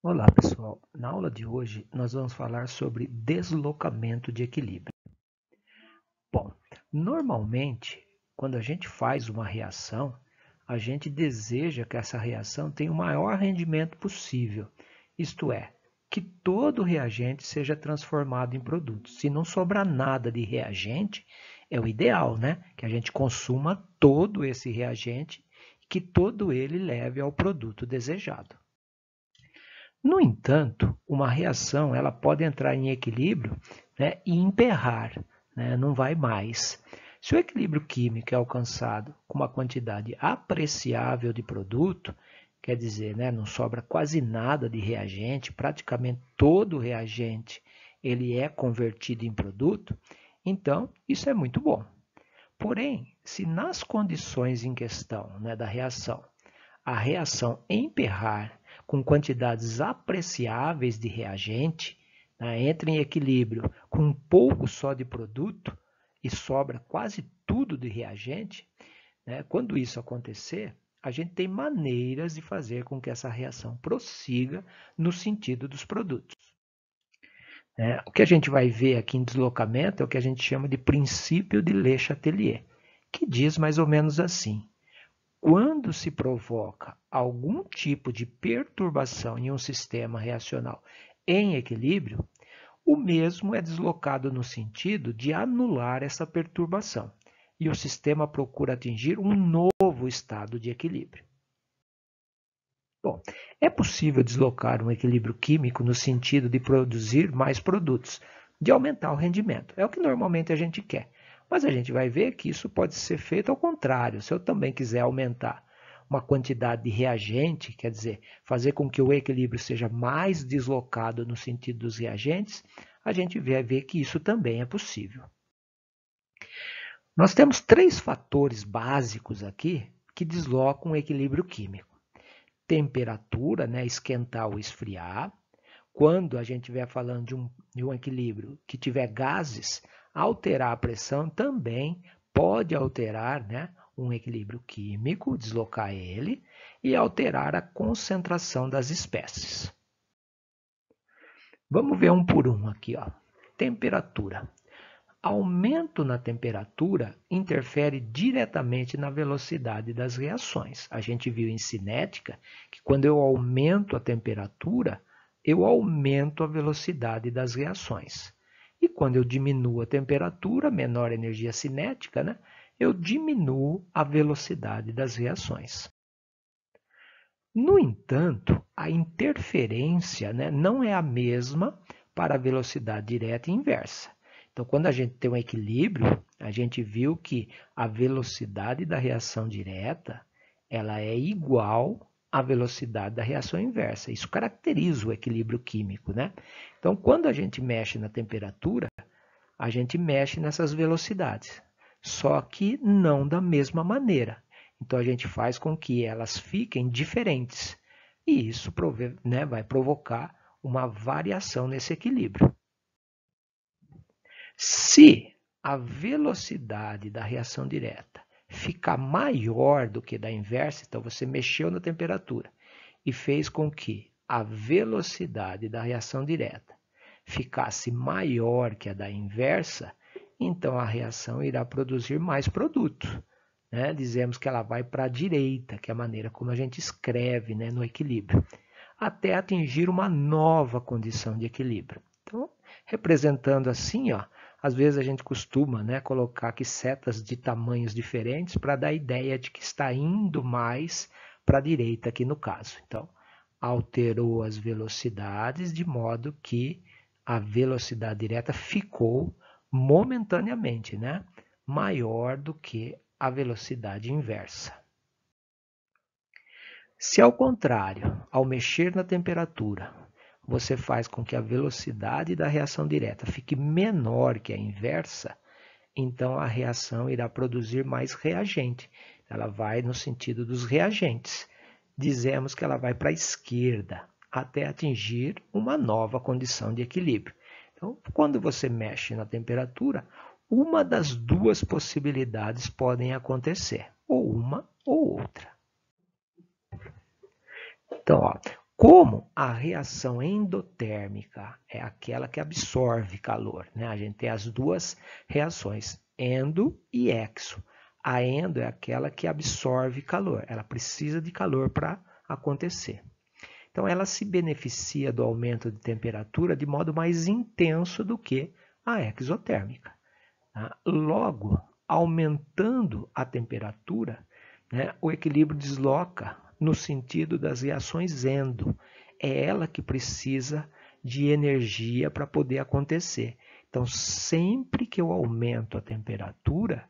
Olá, pessoal. Na aula de hoje, nós vamos falar sobre deslocamento de equilíbrio. Bom, normalmente, quando a gente faz uma reação, a gente deseja que essa reação tenha o maior rendimento possível, isto é, que todo reagente seja transformado em produto. Se não sobrar nada de reagente, é o ideal, né? Que a gente consuma todo esse reagente e que todo ele leve ao produto desejado. No entanto, uma reação ela pode entrar em equilíbrio, né, e emperrar, né, não vai mais. Se o equilíbrio químico é alcançado com uma quantidade apreciável de produto, quer dizer, né, não sobra quase nada de reagente, praticamente todo o reagente ele é convertido em produto, então isso é muito bom. Porém, se nas condições em questão, né, da reação, a reação emperrar com quantidades apreciáveis de reagente, né, entra em equilíbrio com um pouco só de produto e sobra quase tudo de reagente, né, quando isso acontecer, a gente tem maneiras de fazer com que essa reação prossiga no sentido dos produtos. O que a gente vai ver aqui em deslocamento é o que a gente chama de princípio de Le Chatelier, que diz mais ou menos assim: quando se provoca algum tipo de perturbação em um sistema reacional em equilíbrio, o mesmo é deslocado no sentido de anular essa perturbação, e o sistema procura atingir um novo estado de equilíbrio. Bom, é possível deslocar um equilíbrio químico no sentido de produzir mais produtos, de aumentar o rendimento. É o que normalmente a gente quer. Mas a gente vai ver que isso pode ser feito ao contrário. Se eu também quiser aumentar uma quantidade de reagente, quer dizer, fazer com que o equilíbrio seja mais deslocado no sentido dos reagentes, a gente vai ver que isso também é possível. Nós temos três fatores básicos aqui que deslocam o equilíbrio químico: temperatura, né, esquentar ou esfriar. Quando a gente estiver falando de um equilíbrio que tiver gases, alterar a pressão também pode alterar, né, um equilíbrio químico, deslocar ele e alterar a concentração das espécies. Vamos ver um por um aqui, ó. Temperatura. Aumento na temperatura interfere diretamente na velocidade das reações. A gente viu em cinética que quando eu aumento a temperatura, eu aumento a velocidade das reações. E quando eu diminuo a temperatura, menor energia cinética, né, eu diminuo a velocidade das reações. No entanto, a interferência, né, não é a mesma para a velocidade direta e inversa. Então, quando a gente tem um equilíbrio, a gente viu que a velocidade da reação direta ela é igual à velocidade da reação inversa. Isso caracteriza o equilíbrio químico, né? Então, quando a gente mexe na temperatura, a gente mexe nessas velocidades, só que não da mesma maneira. Então a gente faz com que elas fiquem diferentes e isso né, vai provocar uma variação nesse equilíbrio. Se a velocidade da reação direta ficar maior do que da inversa, então você mexeu na temperatura e fez com que a velocidade da reação direta ficasse maior que a da inversa, então a reação irá produzir mais produto. Né? Dizemos que ela vai para a direita, que é a maneira como a gente escreve, né, no equilíbrio, até atingir uma nova condição de equilíbrio. Então, representando assim, ó, às vezes a gente costuma, né, colocar aqui setas de tamanhos diferentes para dar a ideia de que está indo mais para a direita aqui no caso. Então, alterou as velocidades de modo que a velocidade direta ficou momentaneamente, né, maior do que a velocidade inversa. Se ao contrário, ao mexer na temperatura, você faz com que a velocidade da reação direta fique menor que a inversa, então a reação irá produzir mais reagente. Ela vai no sentido dos reagentes. Dizemos que ela vai para a esquerda até atingir uma nova condição de equilíbrio. Então, quando você mexe na temperatura, uma das duas possibilidades podem acontecer, ou uma ou outra. Então, ó, Como a reação endotérmica é aquela que absorve calor, né? A gente tem as duas reações, endo e exo. A endo é aquela que absorve calor, ela precisa de calor para acontecer. Então, ela se beneficia do aumento de temperatura de modo mais intenso do que a exotérmica. Tá? Logo, aumentando a temperatura, né, o equilíbrio desloca no sentido das reações endo. É ela que precisa de energia para poder acontecer. Então, sempre que eu aumento a temperatura,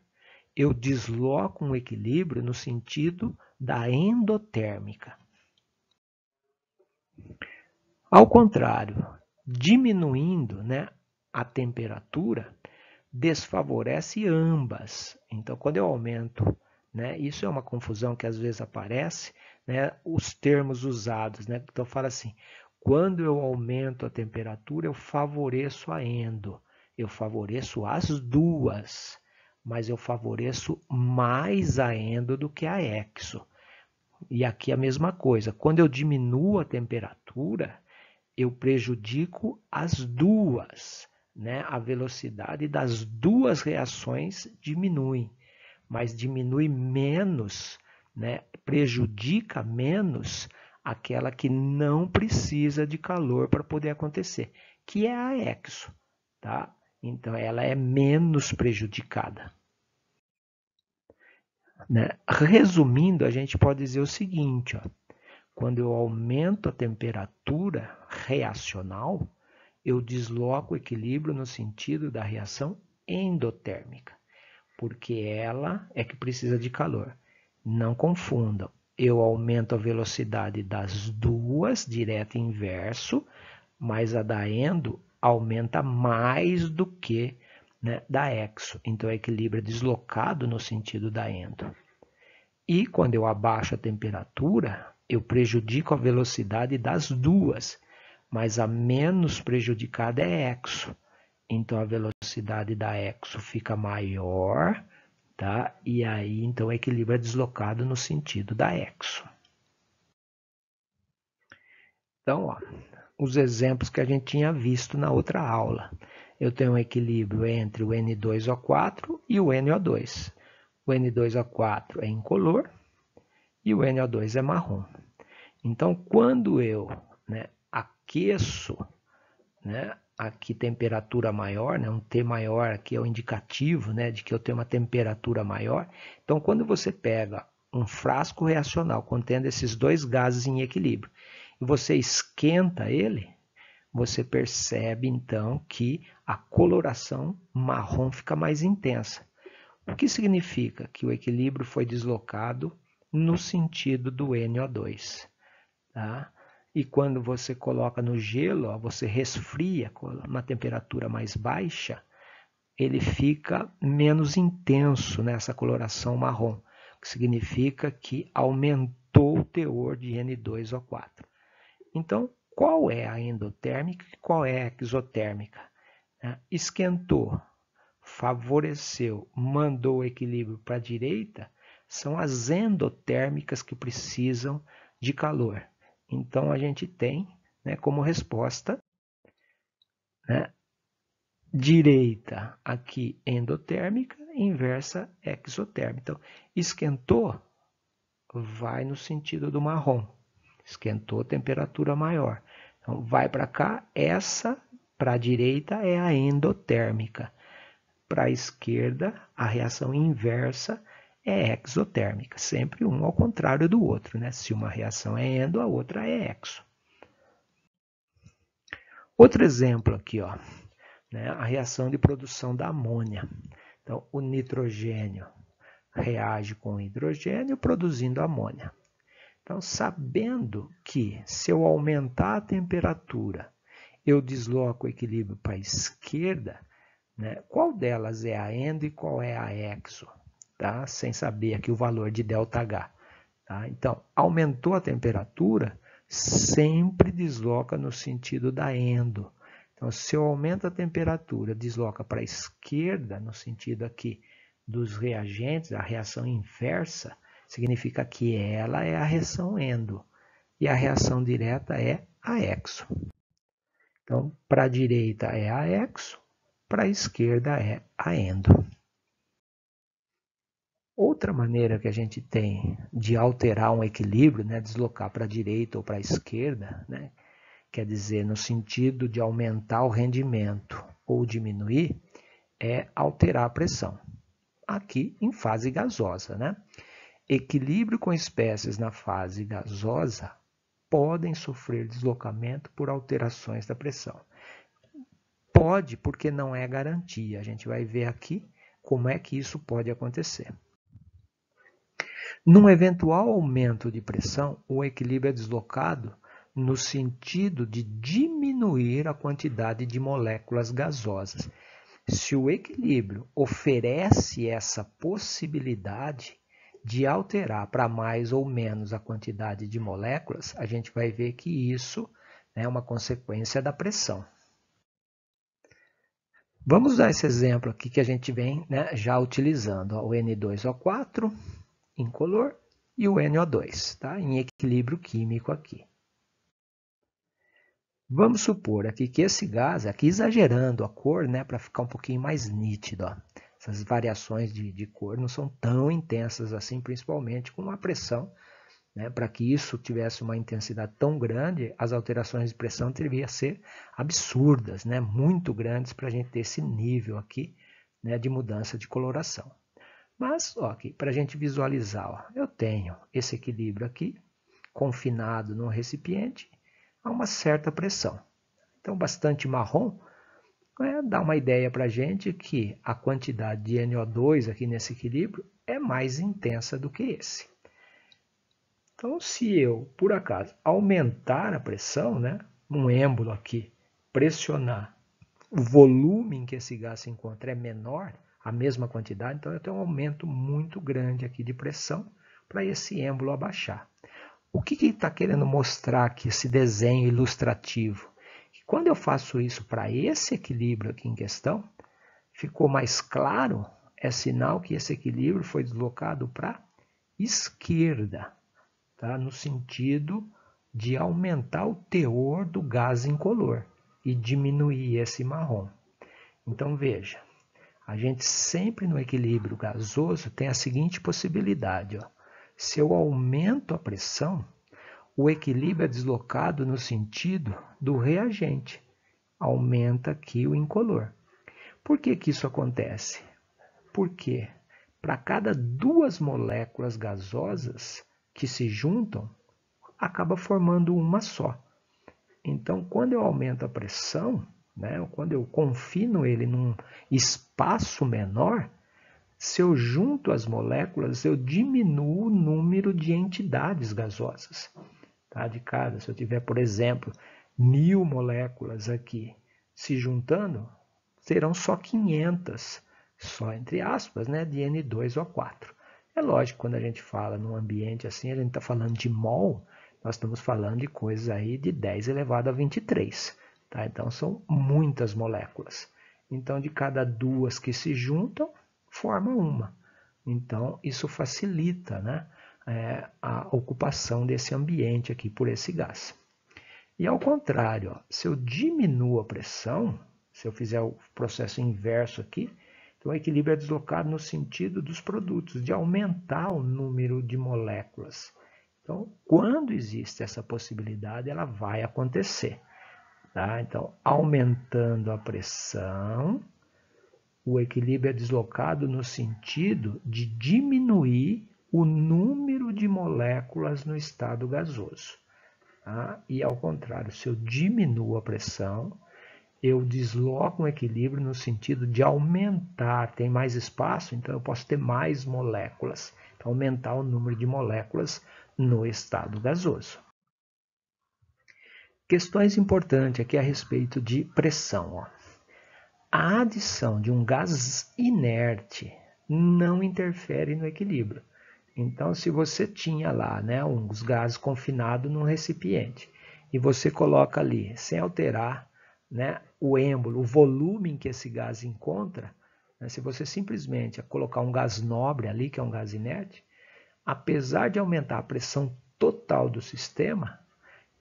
eu desloco um equilíbrio no sentido da endotérmica. Ao contrário, diminuindo, né, a temperatura, desfavorece ambas. Então, quando eu aumento, né, isso é uma confusão que às vezes aparece, né, os termos usados, né, então fala assim, quando eu aumento a temperatura, eu favoreço a endo, eu favoreço as duas, mas eu favoreço mais a endo do que a exo. E aqui a mesma coisa, quando eu diminuo a temperatura, eu prejudico as duas, né? A velocidade das duas reações diminui, mas diminui menos, né? Prejudica menos aquela que não precisa de calor para poder acontecer, que é a exo, tá? Então ela é menos prejudicada. Né? Resumindo, a gente pode dizer o seguinte, ó, quando eu aumento a temperatura reacional, eu desloco o equilíbrio no sentido da reação endotérmica, porque ela é que precisa de calor. Não confundam, eu aumento a velocidade das duas, direto e inverso, mas a da endo aumenta mais do que, né, da exo. Então, o equilíbrio é deslocado no sentido da endo. E quando eu abaixo a temperatura, eu prejudico a velocidade das duas, mas a menos prejudicada é exo. Então a velocidade da exo fica maior, tá? E aí então o equilíbrio é deslocado no sentido da exo. Então, ó, os exemplos que a gente tinha visto na outra aula. Eu tenho um equilíbrio entre o N2O4 e o NO2. O N2O4 é incolor e o NO2 é marrom. Então, quando eu, né, aqueço, né, aqui temperatura maior, né, um T maior aqui é o indicativo, né, de que eu tenho uma temperatura maior. Então, quando você pega um frasco reacional contendo esses dois gases em equilíbrio e você esquenta ele, você percebe então que a coloração marrom fica mais intensa. O que significa que o equilíbrio foi deslocado no sentido do NO2. Tá? E quando você coloca no gelo, ó, você resfria com uma temperatura mais baixa, ele fica menos intenso nessa coloração marrom, o que significa que aumentou o teor de N2O4. Então, qual é a endotérmica e qual é a exotérmica? Esquentou, favoreceu, mandou o equilíbrio para a direita, são as endotérmicas que precisam de calor. Então, a gente tem, né, como resposta, né, direita aqui endotérmica, inversa exotérmica. Então, esquentou, vai no sentido do marrom. Esquentou, temperatura maior. Então, vai para cá, essa para a direita é a endotérmica. Para a esquerda, a reação inversa é exotérmica, sempre um ao contrário do outro, né? Se uma reação é endo, a outra é exo. Outro exemplo aqui, ó, né? A reação de produção da amônia. Então, o nitrogênio reage com o hidrogênio produzindo amônia. Então, sabendo que se eu aumentar a temperatura, eu desloco o equilíbrio para a esquerda, né? Qual delas é a endo e qual é a exo? Tá? Sem saber aqui o valor de ΔH. Tá? Então, aumentou a temperatura, sempre desloca no sentido da endo. Então, se eu aumento a temperatura, desloca para a esquerda, no sentido aqui dos reagentes, a reação inversa, significa que ela é a reação endo. e a reação direta é aexo. Então, para a direita é aexo, para a esquerda é aendo. Outra maneira que a gente tem de alterar um equilíbrio, né, deslocar para a direita ou para a esquerda, né, quer dizer, no sentido de aumentar o rendimento ou diminuir, é alterar a pressão. Aqui em fase gasosa, né? Equilíbrio com espécies na fase gasosa podem sofrer deslocamento por alterações da pressão. Pode, porque não é garantia. A gente vai ver aqui como é que isso pode acontecer. Num eventual aumento de pressão, o equilíbrio é deslocado no sentido de diminuir a quantidade de moléculas gasosas. Se o equilíbrio oferece essa possibilidade de alterar para mais ou menos a quantidade de moléculas, a gente vai ver que isso é uma consequência da pressão. Vamos usar esse exemplo aqui que a gente vem, né, já utilizando, ó, o N2O4 incolor e o NO2, tá, em equilíbrio químico aqui. Vamos supor aqui que esse gás, aqui exagerando a cor, né, para ficar um pouquinho mais nítido, ó. Essas variações de cor não são tão intensas assim, principalmente com uma pressão, né, para que isso tivesse uma intensidade tão grande, as alterações de pressão teriam que ser absurdas, né, muito grandes para a gente ter esse nível aqui, né, de mudança de coloração. Mas, ó, aqui, para a gente visualizar, ó, eu tenho esse equilíbrio aqui, confinado no recipiente, a uma certa pressão. Então, bastante marrom, dá uma ideia para a gente que a quantidade de NO2 aqui nesse equilíbrio é mais intensa do que esse. Então, se eu, por acaso, aumentar a pressão, né, um êmbolo aqui, pressionar, o volume em que esse gás se encontra é menor, a mesma quantidade, então eu tenho um aumento muito grande aqui de pressão para esse êmbolo abaixar. O que está querendo mostrar aqui esse desenho ilustrativo? Que quando eu faço isso para esse equilíbrio aqui em questão, ficou mais claro, é sinal que esse equilíbrio foi deslocado para a esquerda, tá? No sentido de aumentar o teor do gás incolor e diminuir esse marrom. Então veja, a gente sempre no equilíbrio gasoso tem a seguinte possibilidade, ó. Se eu aumento a pressão, o equilíbrio é deslocado no sentido do reagente. Aumenta aqui o incolor. Por que que isso acontece? Porque para cada duas moléculas gasosas que se juntam, acaba formando uma só. Então, quando eu aumento a pressão, né, quando eu confino ele num espaço menor, se eu junto as moléculas, eu diminuo o número de entidades gasosas. Tá? De cada, se eu tiver, por exemplo, 1000 moléculas aqui se juntando, serão só 500, só entre aspas, né, de N2O4. É lógico, quando a gente fala num ambiente assim, a gente está falando de mol, nós estamos falando de coisas aí de 10 elevado a 23. Tá? Então, são muitas moléculas. Então, de cada duas que se juntam, forma uma. Então, isso facilita, né, a ocupação desse ambiente aqui por esse gás. E ao contrário, ó, se eu diminuo a pressão, se eu fizer o processo inverso aqui, então o equilíbrio é deslocado no sentido dos produtos, de aumentar o número de moléculas. Então, quando existe essa possibilidade, ela vai acontecer. Tá? Então, aumentando a pressão, o equilíbrio é deslocado no sentido de diminuir o número de moléculas no estado gasoso. Tá? E ao contrário, se eu diminuo a pressão, eu desloco um equilíbrio no sentido de aumentar, tem mais espaço, então eu posso ter mais moléculas, então aumentar o número de moléculas no estado gasoso. Questões importantes aqui a respeito de pressão. Ó. A adição de um gás inerte não interfere no equilíbrio. Então, se você tinha lá, né, uns gases confinados num recipiente e você coloca ali, sem alterar, né, o êmbolo, o volume em que esse gás encontra, né, se você simplesmente colocar um gás nobre ali, que é um gás inerte, apesar de aumentar a pressão total do sistema,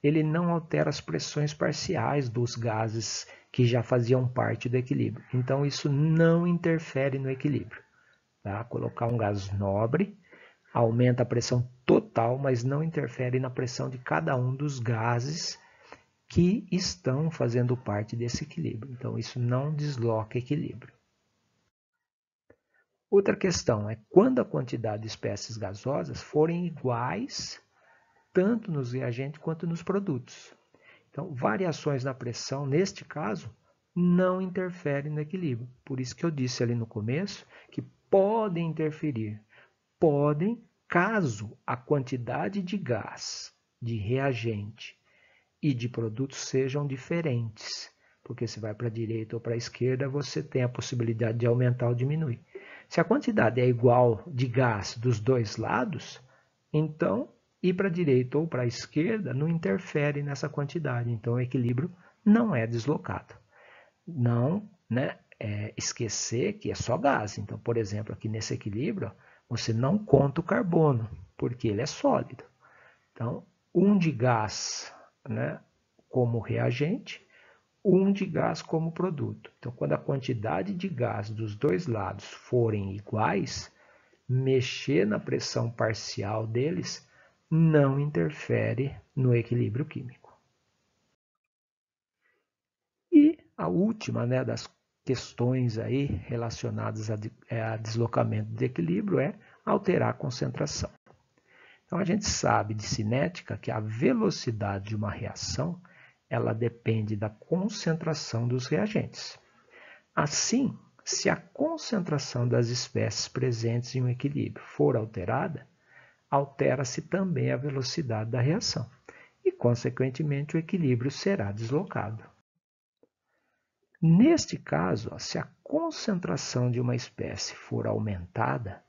ele não altera as pressões parciais dos gases que já faziam parte do equilíbrio. Então, isso não interfere no equilíbrio. Tá? Colocar um gás nobre aumenta a pressão total, mas não interfere na pressão de cada um dos gases que estão fazendo parte desse equilíbrio. Então, isso não desloca equilíbrio. Outra questão é quando a quantidade de espécies gasosas forem iguais tanto nos reagentes quanto nos produtos. Então, variações na pressão, neste caso, não interferem no equilíbrio. Por isso que eu disse ali no começo que podem interferir. Podem, caso a quantidade de gás, de reagente e de produtos sejam diferentes. Porque se vai para a direita ou para a esquerda, você tem a possibilidade de aumentar ou diminuir. Se a quantidade é igual de gás dos dois lados, então ir para a direita ou para a esquerda não interfere nessa quantidade. Então o equilíbrio não é deslocado. Não esquecer que é só gás. Então, por exemplo, aqui nesse equilíbrio, você não conta o carbono, porque ele é sólido. Então, um de gás como reagente, um de gás como produto. Então, quando a quantidade de gás dos dois lados forem iguais, mexer na pressão parcial deles não interfere no equilíbrio químico. E a última das questões aí relacionadas a deslocamento de equilíbrio é alterar a concentração. Então a gente sabe de cinética que a velocidade de uma reação ela depende da concentração dos reagentes. Assim, se a concentração das espécies presentes em um equilíbrio for alterada, altera-se também a velocidade da reação e, consequentemente, o equilíbrio será deslocado. Neste caso, se a concentração de uma espécie for aumentada,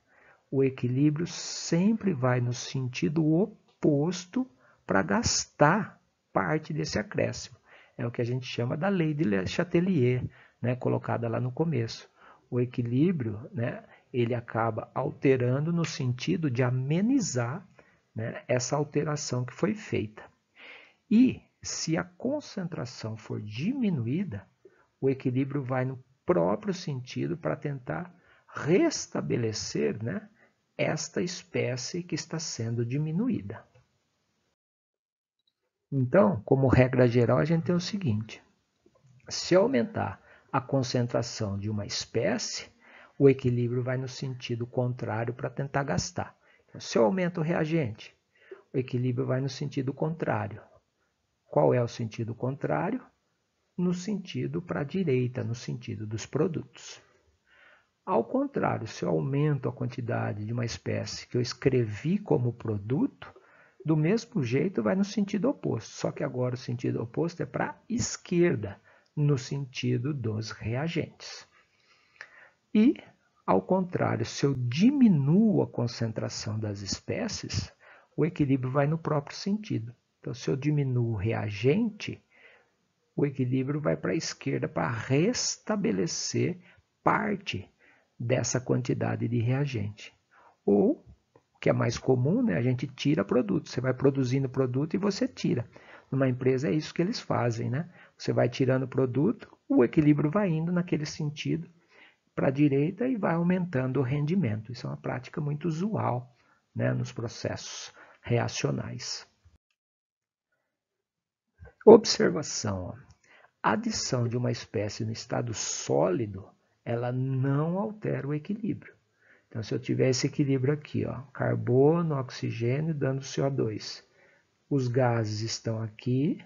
o equilíbrio sempre vai no sentido oposto para gastar parte desse acréscimo. É o que a gente chama da lei de Le Chatelier, colocada lá no começo. O equilíbrio ele acaba alterando no sentido de amenizar essa alteração que foi feita. E se a concentração for diminuída, o equilíbrio vai no próprio sentido para tentar restabelecer esta espécie que está sendo diminuída. Então, como regra geral, a gente tem o seguinte: se aumentar a concentração de uma espécie, o equilíbrio vai no sentido contrário para tentar gastar. Então, se eu aumento o reagente, o equilíbrio vai no sentido contrário. Qual é o sentido contrário? No sentido para a direita, no sentido dos produtos. Ao contrário, se eu aumento a quantidade de uma espécie que eu escrevi como produto, do mesmo jeito vai no sentido oposto, só que agora o sentido oposto é para a esquerda, no sentido dos reagentes. E, ao contrário, se eu diminuo a concentração das espécies, o equilíbrio vai no próprio sentido. Então, se eu diminuo o reagente, o equilíbrio vai para a esquerda para restabelecer parte dessa quantidade de reagente. Ou, o que é mais comum, a gente tira produto. Você vai produzindo produto e você tira. Numa empresa é isso que eles fazem. Você vai tirando produto, o equilíbrio vai indo naquele sentido para a direita e vai aumentando o rendimento. Isso é uma prática muito usual nos processos reacionais. Observação. A adição de uma espécie no estado sólido, ela não altera o equilíbrio. Então, se eu tiver esse equilíbrio aqui, carbono, oxigênio dando CO2, os gases estão aqui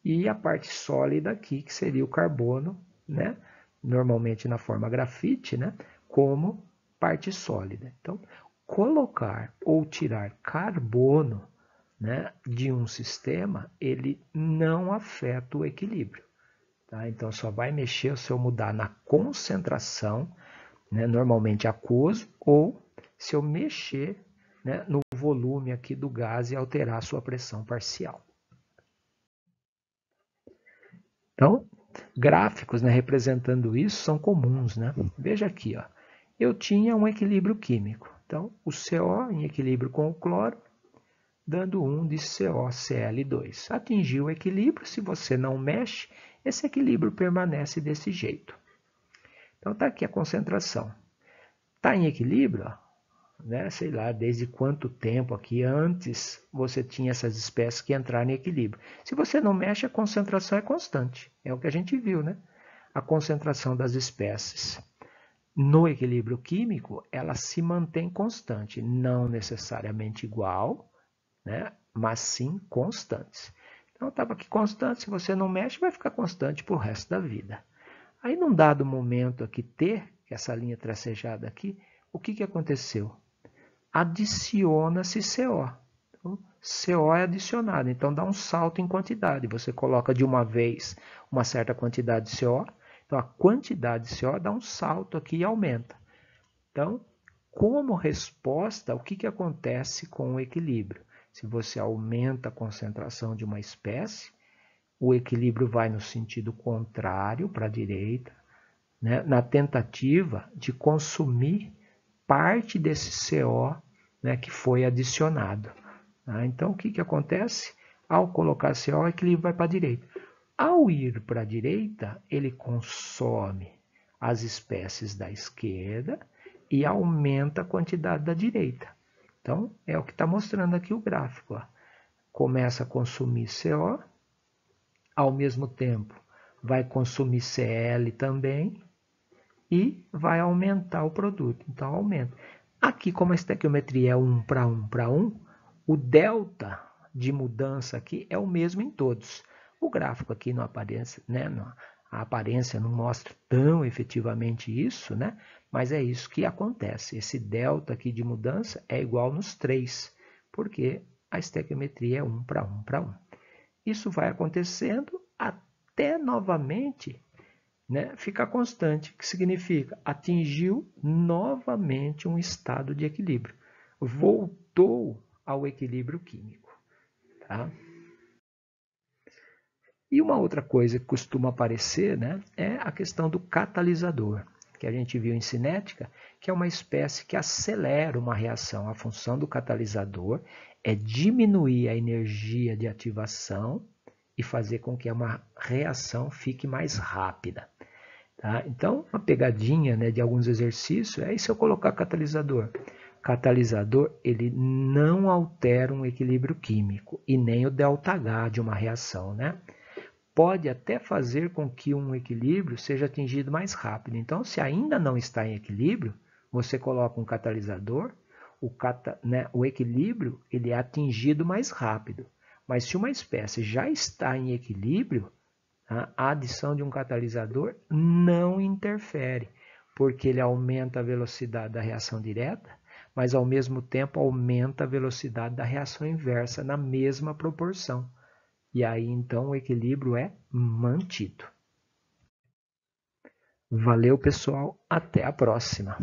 e a parte sólida aqui, que seria o carbono, normalmente na forma grafite, como parte sólida. Então, colocar ou tirar carbono de um sistema, ele não afeta o equilíbrio. Tá? Então, só vai mexer se eu mudar na concentração, normalmente aquoso, ou se eu mexer no volume aqui do gás e alterar a sua pressão parcial. Então, gráficos representando isso são comuns. Veja aqui, eu tinha um equilíbrio químico. Então, o CO em equilíbrio com o cloro, dando 1 de CoCl2. Atingiu o equilíbrio, se você não mexe, esse equilíbrio permanece desse jeito. Então está aqui a concentração. Está em equilíbrio, ó, né? Sei lá, desde quanto tempo aqui antes você tinha essas espécies que entraram em equilíbrio. Se você não mexe, a concentração é constante. É o que a gente viu, né? A concentração das espécies no equilíbrio químico, ela se mantém constante, não necessariamente igual, né? Mas sim constantes. Então estava aqui constante, se você não mexe, vai ficar constante para o resto da vida. Aí num dado momento aqui T, que é essa linha tracejada aqui, o que aconteceu? Adiciona-se CO. Então, CO é adicionado, então dá um salto em quantidade. Você coloca de uma vez uma certa quantidade de CO, então a quantidade de CO dá um salto aqui e aumenta. Então, como resposta, o que acontece com o equilíbrio? Se você aumenta a concentração de uma espécie, o equilíbrio vai no sentido contrário, para a direita, né, na tentativa de consumir parte desse CO, né, que foi adicionado. Então, o que acontece? Ao colocar CO, o equilíbrio vai para a direita. Ao ir para a direita, ele consome as espécies da esquerda e aumenta a quantidade da direita. Então, é o que está mostrando aqui o gráfico. Ó. Começa a consumir CO, ao mesmo tempo vai consumir Cl também e vai aumentar o produto. Então, aumenta. Aqui, como a estequiometria é 1 para 1 para 1, o delta de mudança aqui é o mesmo em todos. O gráfico aqui não aparece, né? A aparência não mostra tão efetivamente isso, né? Mas é isso que acontece. Esse delta aqui de mudança é igual nos três, porque a estequiometria é 1 para 1 para 1. Isso vai acontecendo até novamente, né, ficar constante, que significa atingiu novamente um estado de equilíbrio. Voltou ao equilíbrio químico. Tá? E uma outra coisa que costuma aparecer, né, é a questão do catalisador, que a gente viu em cinética, que é uma espécie que acelera uma reação. A função do catalisador é diminuir a energia de ativação e fazer com que uma reação fique mais rápida. Tá? Então, uma pegadinha, né, de alguns exercícios é se eu colocar catalisador. Catalisador, ele não altera um equilíbrio químico e nem o ΔH de uma reação, né? Pode até fazer com que um equilíbrio seja atingido mais rápido. Então, se ainda não está em equilíbrio, você coloca um catalisador, o equilíbrio ele é atingido mais rápido. Mas se uma espécie já está em equilíbrio, a adição de um catalisador não interfere, porque ele aumenta a velocidade da reação direta, mas ao mesmo tempo aumenta a velocidade da reação inversa na mesma proporção. E aí então o equilíbrio é mantido. Valeu, pessoal, até a próxima.